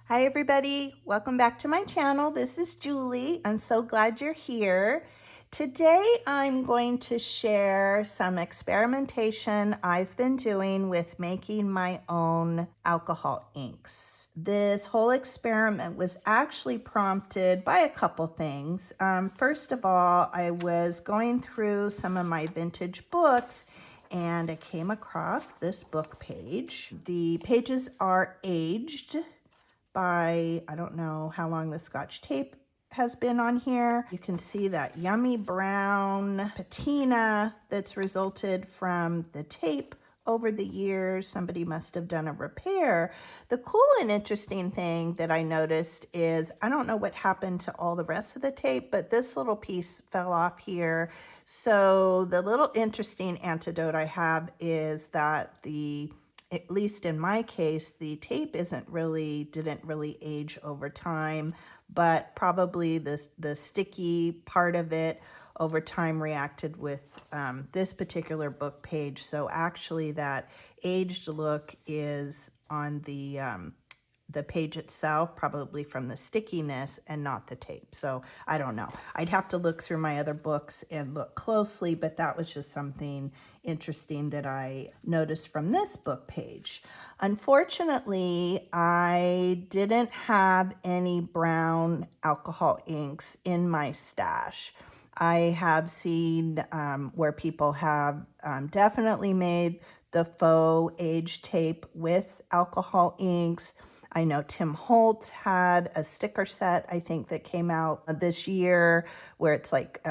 Hi everybody, welcome back to my channel. This is Julie. I'm so glad you're here. Today I'm going to share some experimentation I've been doing with making my own alcohol inks. This whole experiment was actually prompted by a couple things. First of all, I was going through some of my vintage books and I came across this book page. The pages are aged by, I don't know how long the scotch tape has been on here. You can see that yummy brown patina that's resulted from the tape over the years. Somebody must have done a repair. The cool and interesting thing that I noticed is, I don't know what happened to all the rest of the tape, but this little piece fell off here. So the little interesting antidote I have is that at least in my case, the tape didn't really age over time, but probably the sticky part of it over time reacted with this particular book page. So actually that aged look is on the page itself, probably from the stickiness and not the tape. So I don't know. I'd have to look through my other books and look closely, but that was just something interesting that I noticed from this book page. Unfortunately, I didn't have any brown alcohol inks in my stash. I have seen where people have definitely made the faux age tape with alcohol inks. I know Tim Holtz had a sticker set, I think, that came out this year where it's like,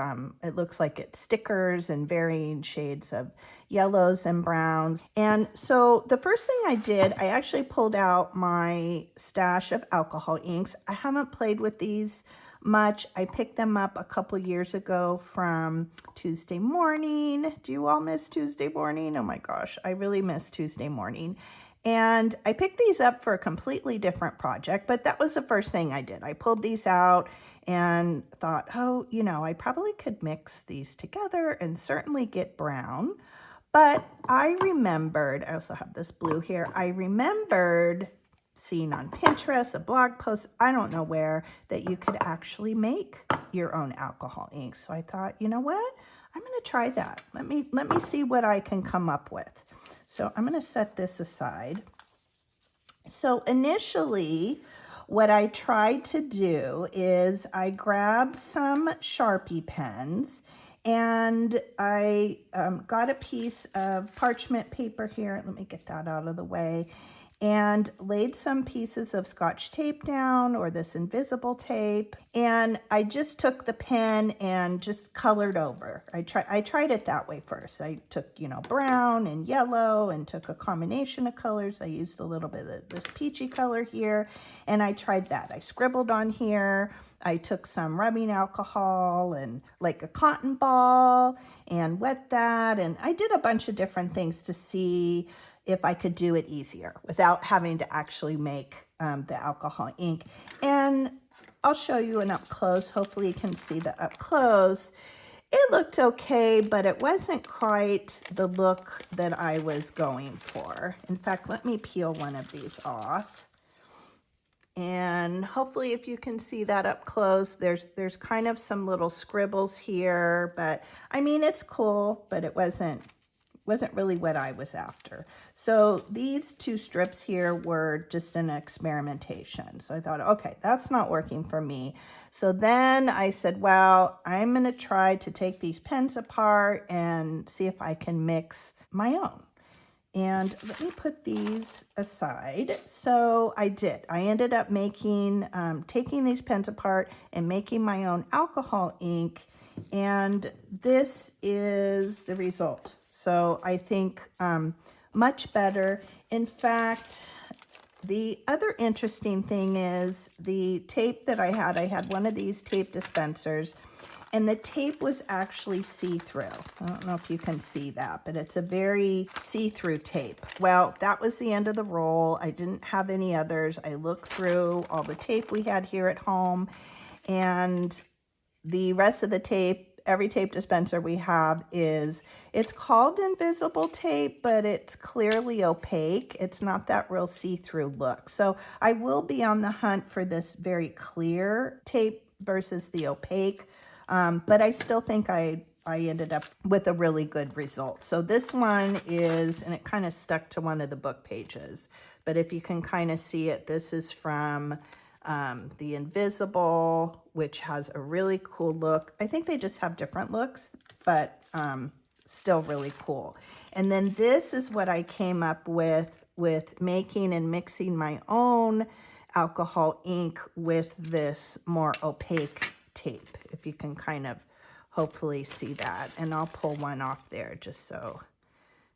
it looks like it's stickers in varying shades of yellows and browns. And so the first thing I did, I actually pulled out my stash of alcohol inks. I haven't played with these much. I picked them up a couple years ago from Tuesday Morning. Do you all miss Tuesday Morning? Oh my gosh, I really miss Tuesday Morning. And I picked these up for a completely different project, but that was the first thing I did. I pulled these out and thought, oh, I probably could mix these together and certainly get brown. But I remembered, I also have this blue here, I remembered seeing on Pinterest, a blog post, I don't know where, that you could actually make your own alcohol ink. So I thought, you know what? I'm going to try that. Let me see what I can come up with. So I'm going to set this aside. So initially, what I tried to do is I grabbed some Sharpie pens and I got a piece of parchment paper here. Let me get that out of the way. And laid some pieces of scotch tape down, or this invisible tape. And I just took the pen and just colored over. I tried it that way first. I took, brown and yellow and took a combination of colors. I used a little bit of this peachy color here. And I tried that. I scribbled on here. I took some rubbing alcohol and like a cotton ball and wet that. And I did a bunch of different things to see if I could do it easier without having to actually make the alcohol ink. And I'll show you an up close. Hopefully you can see the up close. It looked okay, but it wasn't quite the look that I was going for. In fact, let me peel one of these off. And hopefully if you can see that up close, there's kind of some little scribbles here, but I mean, it's cool, but it wasn't really what I was after. So these two strips here were just an experimentation. So I thought, okay, that's not working for me. So then I said, well, I'm gonna try to take these pens apart and see if I can mix my own. And let me put these aside. So I did. I ended up making, taking these pens apart and making my own alcohol ink. And this is the result. So I think much better. In fact, the other interesting thing is the tape that I had one of these tape dispensers, and the tape was actually see-through. I don't know if you can see that, but it's a very see-through tape. Well, that was the end of the roll. I didn't have any others. I looked through all the tape we had here at home, and the rest of the tape every tape dispenser we have is, it's called invisible tape, but it's clearly opaque. It's not that real see-through look. So I will be on the hunt for this very clear tape versus the opaque, but I still think I ended up with a really good result. So this one is, and it kind of stuck to one of the book pages, but if you can kind of see it, this is from the Invisible, which has a really cool look. I think they just have different looks, but still really cool. And then this is what I came up with making and mixing my own alcohol ink with this more opaque tape, if you can kind of hopefully see that. And I'll pull one off there just so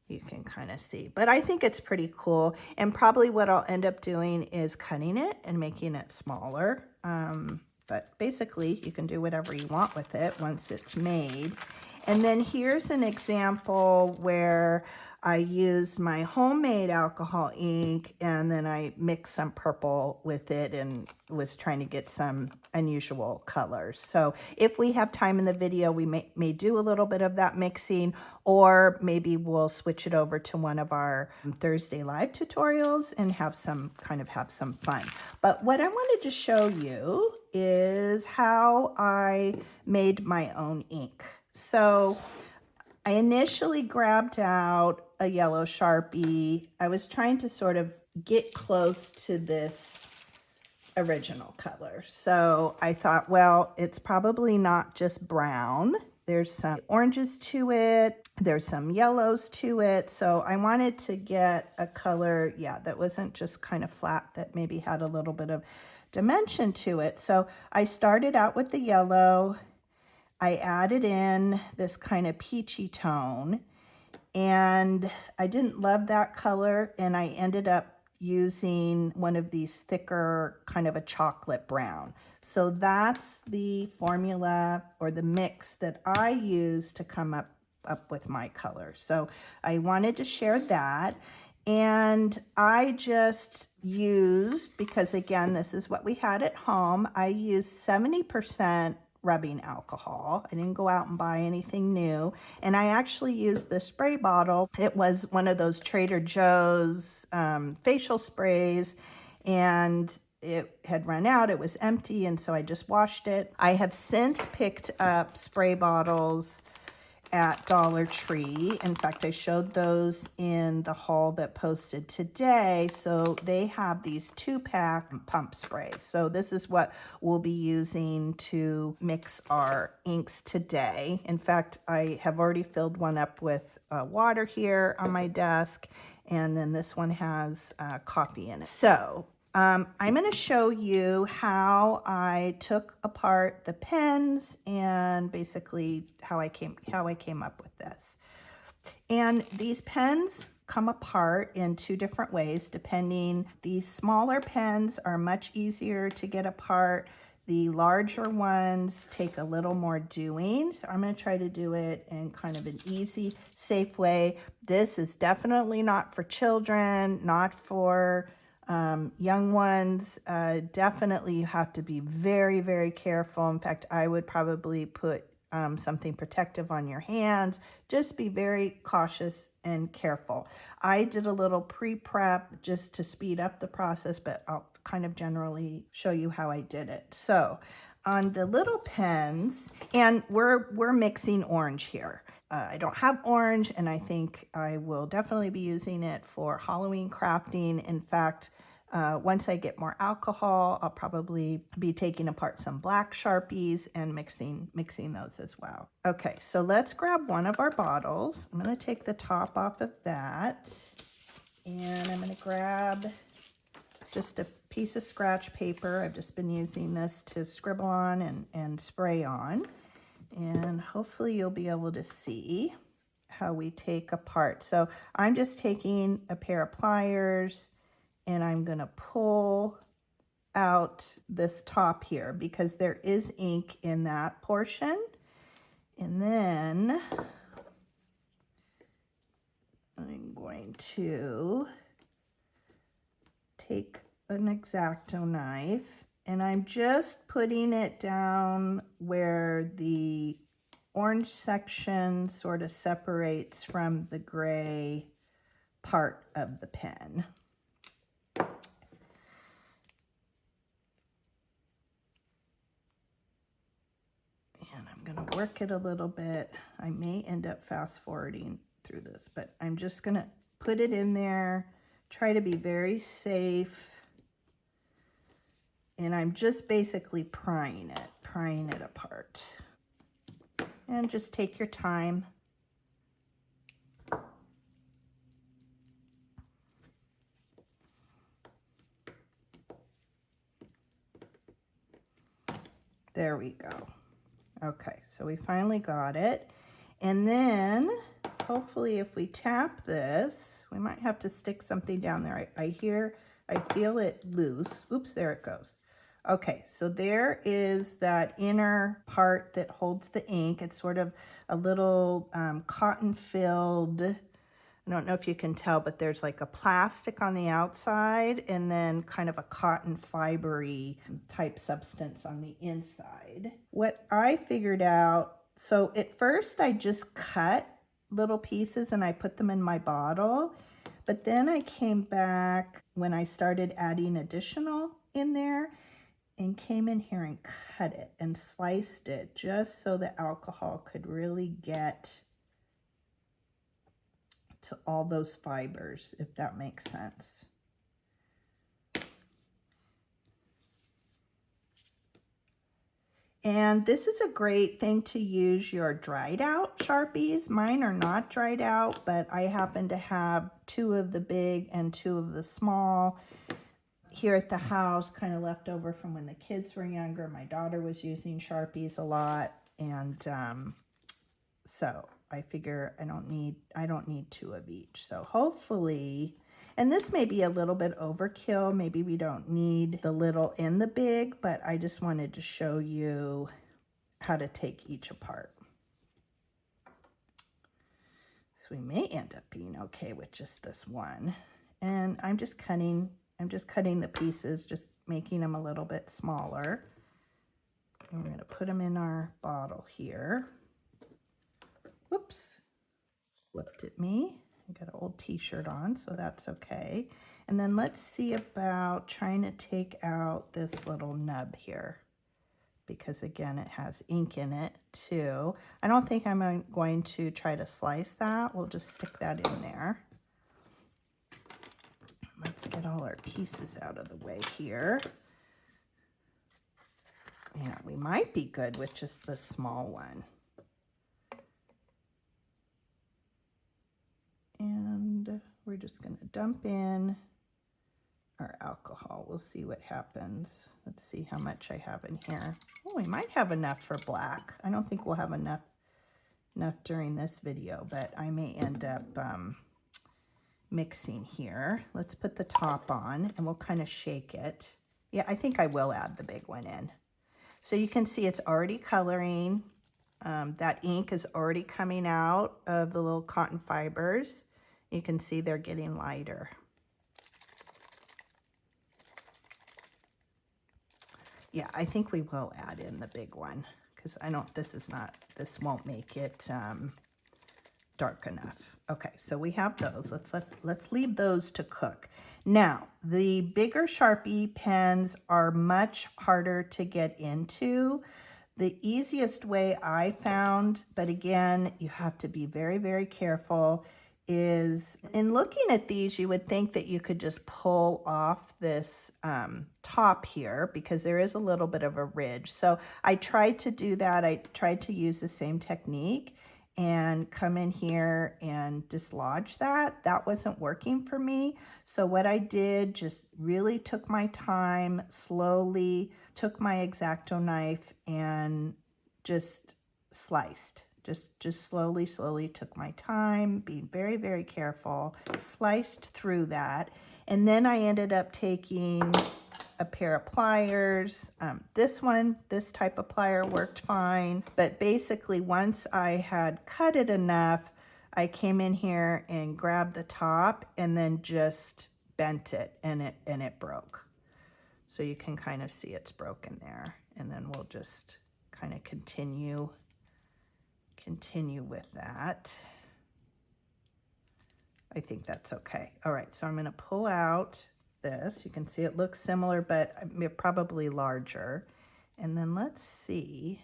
you can kind of see. But I think it's pretty cool. And probably what I'll end up doing is cutting it and making it smaller. But basically, you can do whatever you want with it once it's made. And then here's an example where I used my homemade alcohol ink and then I mixed some purple with it and was trying to get some unusual colors. So if we have time in the video, we may do a little bit of that mixing, or maybe we'll switch it over to one of our Thursday live tutorials and have some fun. But what I wanted to show you is how I made my own ink. So I initially grabbed out a yellow Sharpie. I was trying to sort of get close to this original color. So I thought, well, it's probably not just brown. There's some oranges to it. There's some yellows to it. So I wanted to get a color, that wasn't just kind of flat, that maybe had a little bit of dimension to it. So I started out with the yellow. I added in this kind of peachy tone, and I didn't love that color, and I ended up using one of these thicker, kind of a chocolate brown. So that's the formula or the mix that I use to come up with my color. So I wanted to share that. And I just used, because again, this is what we had at home, I used 70% rubbing alcohol. I didn't go out and buy anything new. And I actually used the spray bottle. It was one of those Trader Joe's facial sprays, and it had run out. It was empty, and so I just washed it. I have since picked up spray bottles at Dollar Tree. In fact, I showed those in the haul that posted today. So they have these 2-pack pump sprays. So this is what we'll be using to mix our inks today. In fact, I have already filled one up with water here on my desk, and then this one has coffee in it. So I'm going to show you how I took apart the pens and basically how I came up with this. And these pens come apart in 2 different ways depending. These smaller pens are much easier to get apart. The larger ones take a little more doing. So I'm going to try to do it in kind of an easy, safe way. This is definitely not for children, not for young ones. Definitely you have to be very, very careful. In fact, I would probably put something protective on your hands. Just be very cautious and careful. I did a little pre-prep just to speed up the process, but I'll kind of generally show you how I did it. So on the little pens, and we're mixing orange here. I don't have orange, and I think I will definitely be using it for Halloween crafting. In fact, once I get more alcohol, I'll probably be taking apart some black Sharpies and mixing those as well. Okay, so let's grab one of our bottles. I'm going to take the top off of that, and I'm going to grab just a piece of scratch paper. I've just been using this to scribble on and spray on. And hopefully you'll be able to see how we take apart. So I'm just taking a pair of pliers and I'm going to pull out this top here because there is ink in that portion. And then I'm going to take an X-Acto knife, and I'm just putting it down where the orange section sort of separates from the gray part of the pen. And I'm going to work it a little bit. I may end up fast forwarding through this, but I'm just going to put it in there, try to be very safe. And I'm just basically prying it apart. And just take your time. There we go. Okay, so we finally got it. And then hopefully if we tap this, we might have to stick something down there. I feel it loose. Oops, there it goes. Okay, so there is that inner part that holds the ink. It's sort of a little cotton-filled, I don't know if you can tell, but there's like a plastic on the outside and then kind of a cotton fibery type substance on the inside. What I figured out, so at first I just cut little pieces and I put them in my bottle, but then I came back when I started adding additional in there and came in here and cut it and sliced it just so the alcohol could really get to all those fibers, if that makes sense. And this is a great thing to use your dried out Sharpies. Mine are not dried out, but I happen to have 2 of the big and 2 of the small here at the house, kind of left over from when the kids were younger. My daughter was using Sharpies a lot, and so I figure I don't need 2 of each. So hopefully, and this may be a little bit overkill. Maybe we don't need the little and the big, but I just wanted to show you how to take each apart. So we may end up being okay with just this one. And I'm just cutting the pieces, just making them a little bit smaller. And we're going to put them in our bottle here. Whoops, flipped at me. I got an old t-shirt on, so that's okay. And then let's see about trying to take out this little nub here, because again, it has ink in it too. I don't think I'm going to try to slice that. We'll just stick that in there. Let's get all our pieces out of the way here. Yeah, we might be good with just the small one. And we're just going to dump in our alcohol. We'll see what happens. Let's see how much I have in here. Oh, we might have enough for black. I don't think we'll have enough during this video, but I may end up mixing here. Let's put the top on and we'll kind of shake it. Yeah, I think I will add the big one in. So you can see it's already coloring. That ink is already coming out of the little cotton fibers. You can see they're getting lighter. Yeah, I think we will add in the big one because this won't make it dark enough. Okay, so we have those. Let's leave those to cook. Now, the bigger Sharpie pens are much harder to get into. The easiest way I found, but again, you have to be very, very careful, is in looking at these, you would think that you could just pull off this top here because there is a little bit of a ridge. So I tried to do that. I tried to use the same technique and come in here and dislodge that. That wasn't working for me. So what I did, just really took my time, slowly took my X-Acto knife and just sliced. Just slowly took my time, being very, very careful, sliced through that. And then I ended up taking a pair of pliers. This type of plier worked fine. But basically, once I had cut it enough, I came in here and grabbed the top and then just bent it, and it broke. So you can kind of see it's broken there. And then we'll just kind of continue continue with that. I think that's okay. All right, so I'm going to pull out this. You can see it looks similar, but probably larger. And then let's see,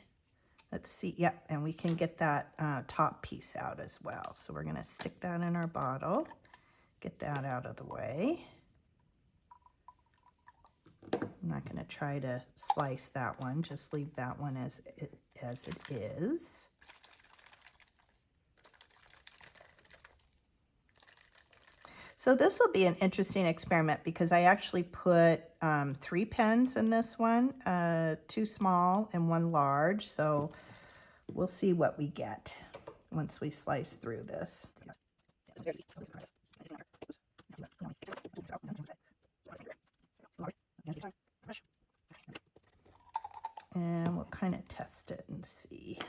yeah, and we can get that top piece out as well. So we're going to stick that in our bottle, get that out of the way. I'm not going to try to slice that one, just leave that one as it is. So this will be an interesting experiment because I actually put 3 pens in this one, 2 small and 1 large. So we'll see what we get once we slice through this. And we'll kind of test it and see.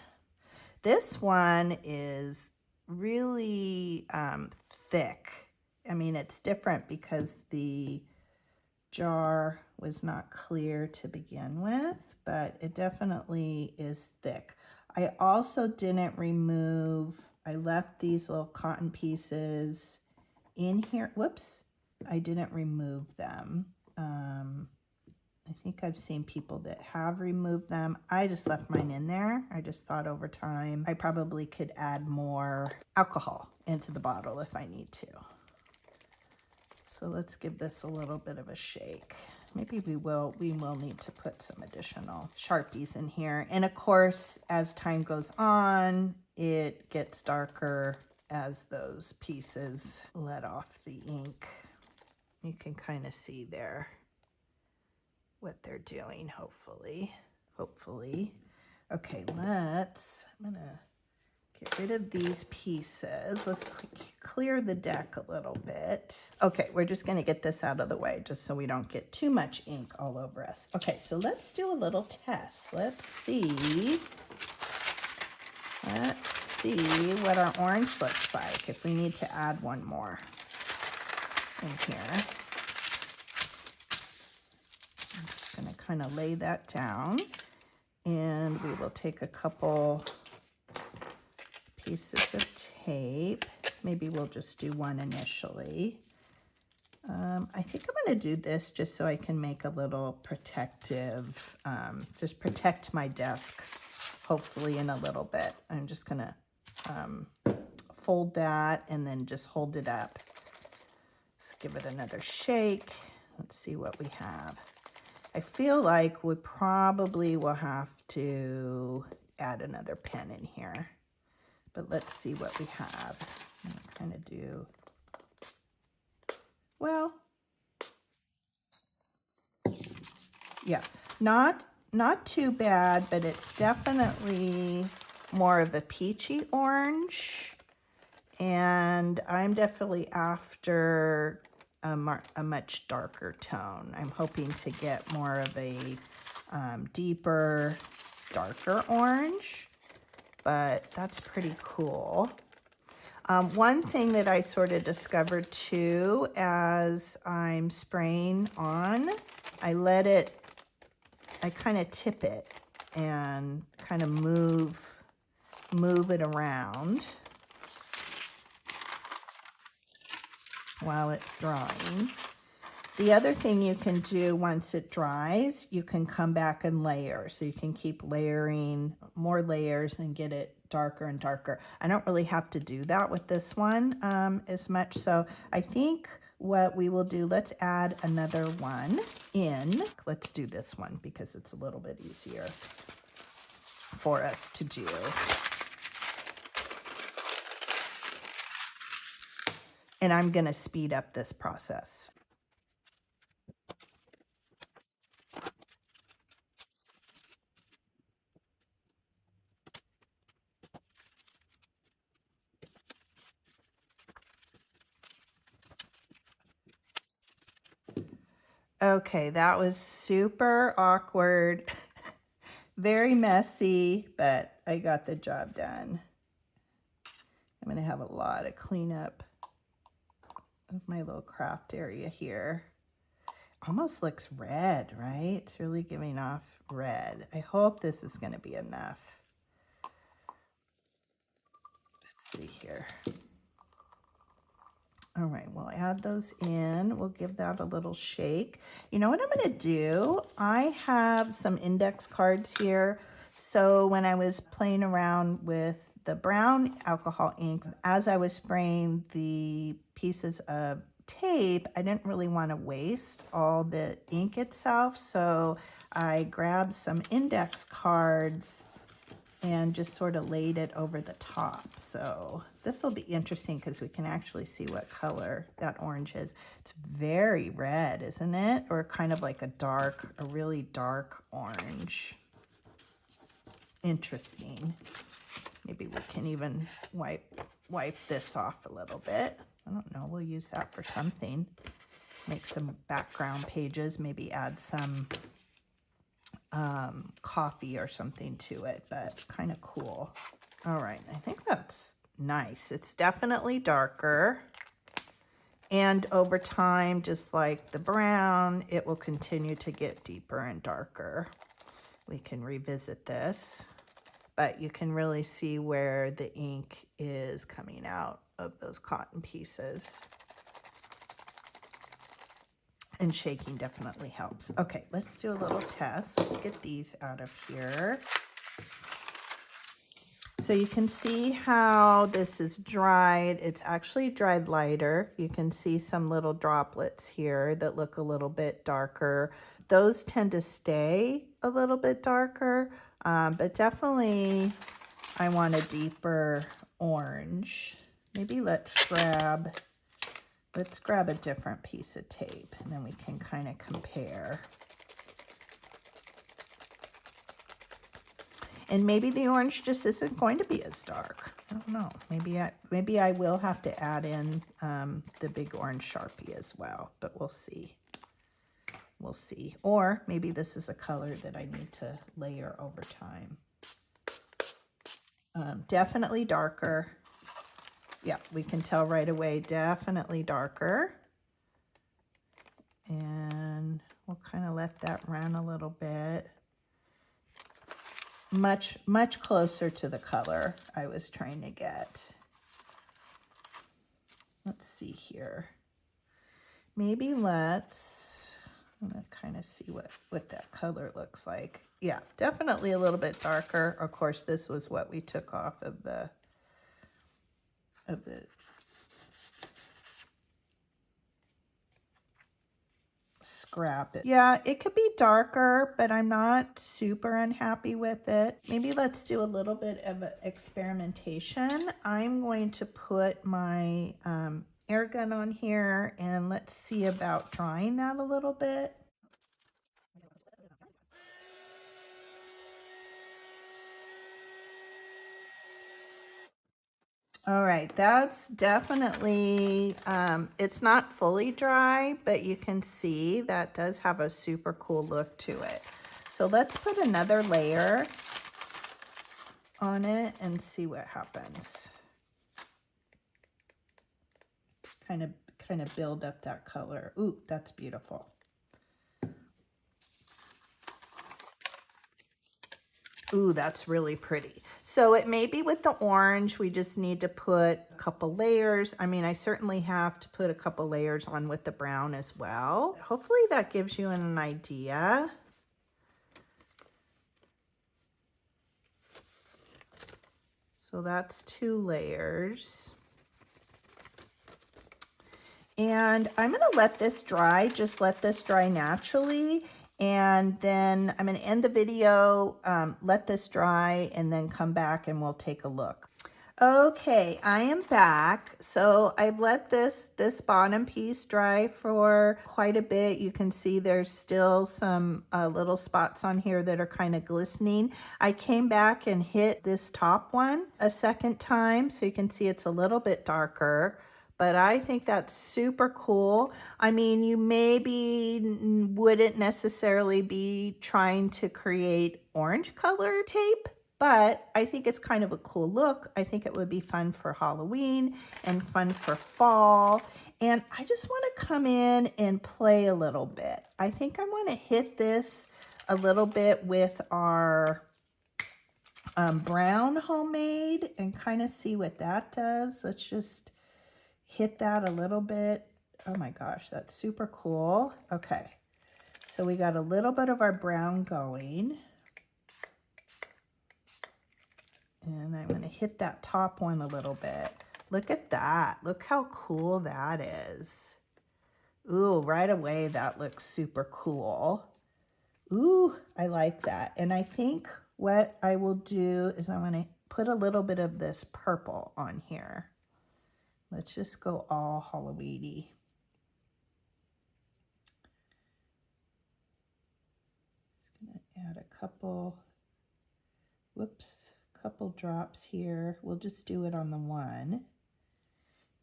This one is really thick. I mean, it's different because the jar was not clear to begin with, but it definitely is thick. I also didn't remove, I left these little cotton pieces in here. Whoops, I didn't remove them. I think I've seen people that have removed them. I just left mine in there. I just thought over time I probably could add more alcohol into the bottle if I need to. So let's give this a little bit of a shake. Maybe we will need to put some additional Sharpies in here. And of course, as time goes on, it gets darker as those pieces let off the ink. You can kind of see there what they're doing, hopefully. Okay, I'm gonna get rid of these pieces. Let's clear the deck a little bit. Okay, we're just gonna get this out of the way just so we don't get too much ink all over us. Okay, so let's do a little test. Let's see what our orange looks like if we need to add one more in here. I'm just gonna kind of lay that down, and we will take a couple pieces of tape. Maybe we'll just do one initially. I think I'm going to do this just so I can make a little protective, just protect my desk, hopefully in a little bit. I'm just going to fold that and then just hold it up. Let's give it another shake. Let's see what we have. I feel like we probably will have to add another pen in here. But let's see what we have. I'm gonna kind of do, well, yeah, not too bad, but it's definitely more of a peachy orange. And I'm definitely after a much darker tone. I'm hoping to get more of a deeper, darker orange. But that's pretty cool. One thing that I sort of discovered too as I'm spraying on, I kind of tip it and kind of move it around while it's drying. The other thing you can do once it dries, you can come back and layer. So you can keep layering more layers and get it darker and darker. I don't really have to do that with this one as much. So I think what we will do, let's add another one in. Let's do this one because it's a little bit easier for us to do. And I'm going to speed up this process. Okay, that was super awkward, very messy, but I got the job done. I'm gonna have a lot of cleanup of my little craft area here. Almost looks red, right? It's really giving off red. I hope this is gonna be enough. see here. All right, we'll add those in. We'll give that a little shake. You know what I'm gonna do? I have some index cards here. So when I was playing around with the brown alcohol ink, as I was spraying the pieces of tape, I didn't really want to waste all the ink itself. So I grabbed some index cards and just sort of laid it over the top. So this will be interesting because we can actually see what color that orange is. It's very red, isn't it? Or kind of like a really dark orange. Interesting. Maybe we can even wipe this off a little bit. I don't know, we'll use that for something. Make some background pages, maybe add some coffee or something to it, but kind of cool. All right, I think that's nice. It's definitely darker, and over time, just like the brown, it will continue to get deeper and darker. We can revisit this, but you can really see where the ink is coming out of those cotton pieces. And shaking definitely helps. Okay, let's do a little test. Let's get these out of here. So you can see how this is dried. It's actually dried lighter. You can see some little droplets here that look a little bit darker. Those tend to stay a little bit darker, but definitely I want a deeper orange. Maybe let's grab a different piece of tape, and then we can kind of compare. And maybe the orange just isn't going to be as dark. I don't know. Maybe I will have to add in the big orange Sharpie as well, but we'll see. We'll see. Or maybe this is a color that I need to layer over time. Definitely darker. Yeah, we can tell right away, definitely darker. And we'll kind of let that run a little bit. Much closer to the color I was trying to get. Let's see here. Maybe I'm gonna kind of see what that color looks like. Yeah, definitely a little bit darker. Of course, this was what we took off of the scrap. Yeah, it could be darker, but I'm not super unhappy with it. Maybe let's do a little bit of experimentation. I'm going to put my air gun on here, and let's see about drying that a little bit. All right, that's definitely, it's not fully dry, but you can see that does have a super cool look to it. So let's put another layer on it and see what happens. Kind of build up that color. Ooh, that's beautiful. Ooh, that's really pretty. So it may be with the orange, we just need to put a couple layers. I mean, I certainly have to put a couple layers on with the brown as well. Hopefully that gives you an idea. So that's 2 layers. And I'm gonna let this dry, just let this dry naturally. And then I'm gonna end the video, let this dry, and then come back and we'll take a look. Okay, I am back. So I've let this bottom piece dry for quite a bit. You can see there's still some little spots on here that are kind of glistening. I came back and hit this top one a second time, so you can see it's a little bit darker. But I think that's super cool. I mean, you maybe wouldn't necessarily be trying to create orange color tape, but I think it's kind of a cool look. I think it would be fun for Halloween and fun for fall. And I just want to come in and play a little bit. I think I want to hit this a little bit with our brown homemade and kind of see what that does. Let's just hit that a little bit. Oh my gosh, that's super cool. Okay, so we got a little bit of our brown going. And I'm going to hit that top one a little bit. Look at that. Look how cool that is. Ooh, right away that looks super cool. Ooh, I like that. And I think what I will do is I'm going to put a little bit of this purple on here. Let's just go all Halloween-y. Just going to add a couple, couple drops here. We'll just do it on the one.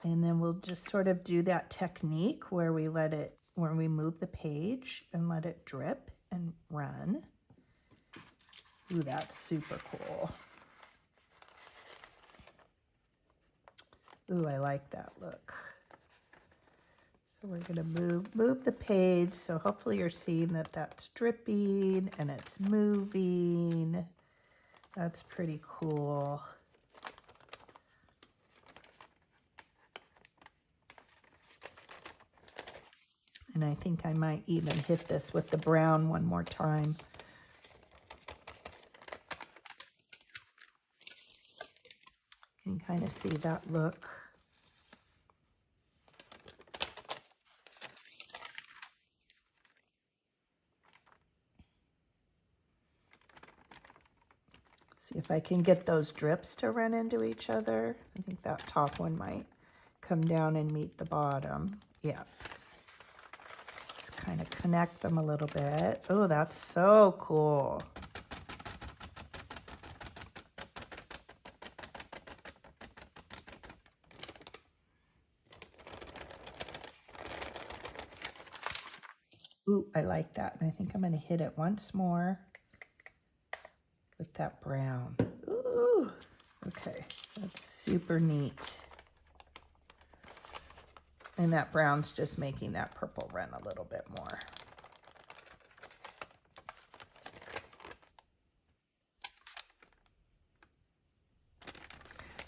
And then we'll just sort of do that technique where we move the page and let it drip and run. Ooh, that's super cool. Ooh, I like that look. So we're gonna move the page. So hopefully you're seeing that that's dripping and it's moving. That's pretty cool. And I think I might even hit this with the brown one more time. You can kind of see that look. See if I can get those drips to run into each other. I think that top one might come down and meet the bottom. Yeah. Just kind of connect them a little bit. Oh, that's so cool. Ooh, I like that. And I think I'm going to hit it once more with that brown. Ooh, okay, that's super neat. And that brown's just making that purple run a little bit more.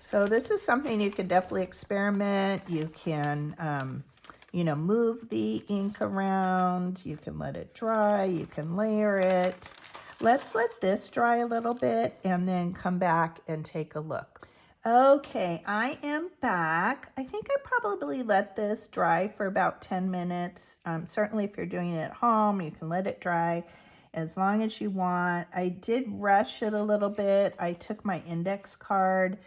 So this is something you can definitely experiment. You can, you know, move the ink around. You can let it dry. You can layer it. Let's let this dry a little bit and then come back and take a look. Okay, I am back. I think I probably let this dry for about 10 minutes. Certainly if you're doing it at home, you can let it dry as long as you want. I did rush it a little bit. I took my index card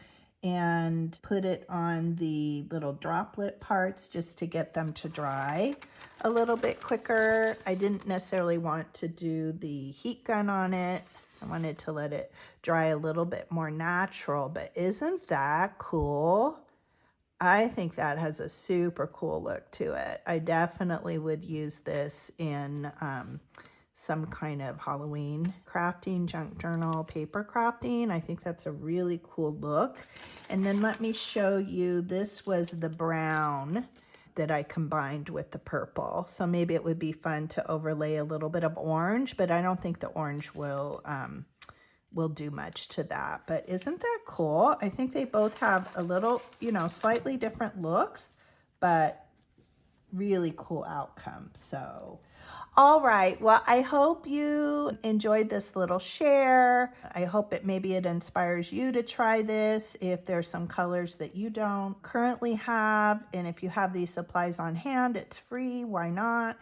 and put it on the little droplet parts just to get them to dry a little bit quicker. I didn't necessarily want to do the heat gun on it. I wanted to let it dry a little bit more natural, but isn't that cool? I think that has a super cool look to it. I definitely would use this in some kind of Halloween crafting, junk journal, paper crafting. I think that's a really cool look. And then let me show you, this was the brown that I combined with the purple. So maybe it would be fun to overlay a little bit of orange, but I don't think the orange will do much to that. But isn't that cool? I think they both have a little, you know, slightly different looks, but really cool outcome. So all right, well, I hope you enjoyed this little share. I hope maybe it inspires you to try this if there's some colors that you don't currently have. And if you have these supplies on hand, it's free. Why not?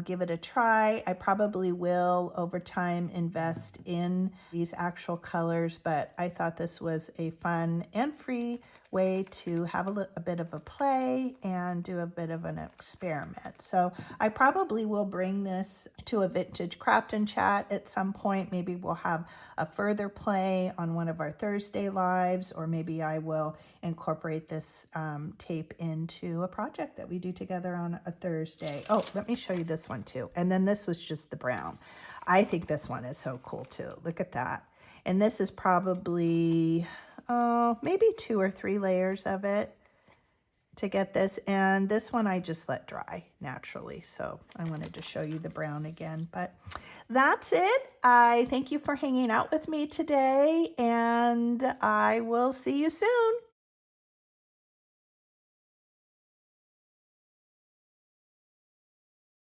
Give it a try. I probably will over time invest in these actual colors, but I thought this was a fun and free way to have a bit of a play and do a bit of an experiment. So I probably will bring this to a vintage craft and chat at some point. Maybe we'll have a further play on one of our Thursday lives, or maybe I will incorporate this tape into a project that we do together on a Thursday. Oh, let me show you this one too. And then this was just the brown. I think this one is so cool too. Look at that. And this is probably, maybe 2 or 3 layers of it. to get this. And this one I just let dry naturally. So I wanted to show you the brown again, but that's it. I thank you for hanging out with me today, and I will see you soon.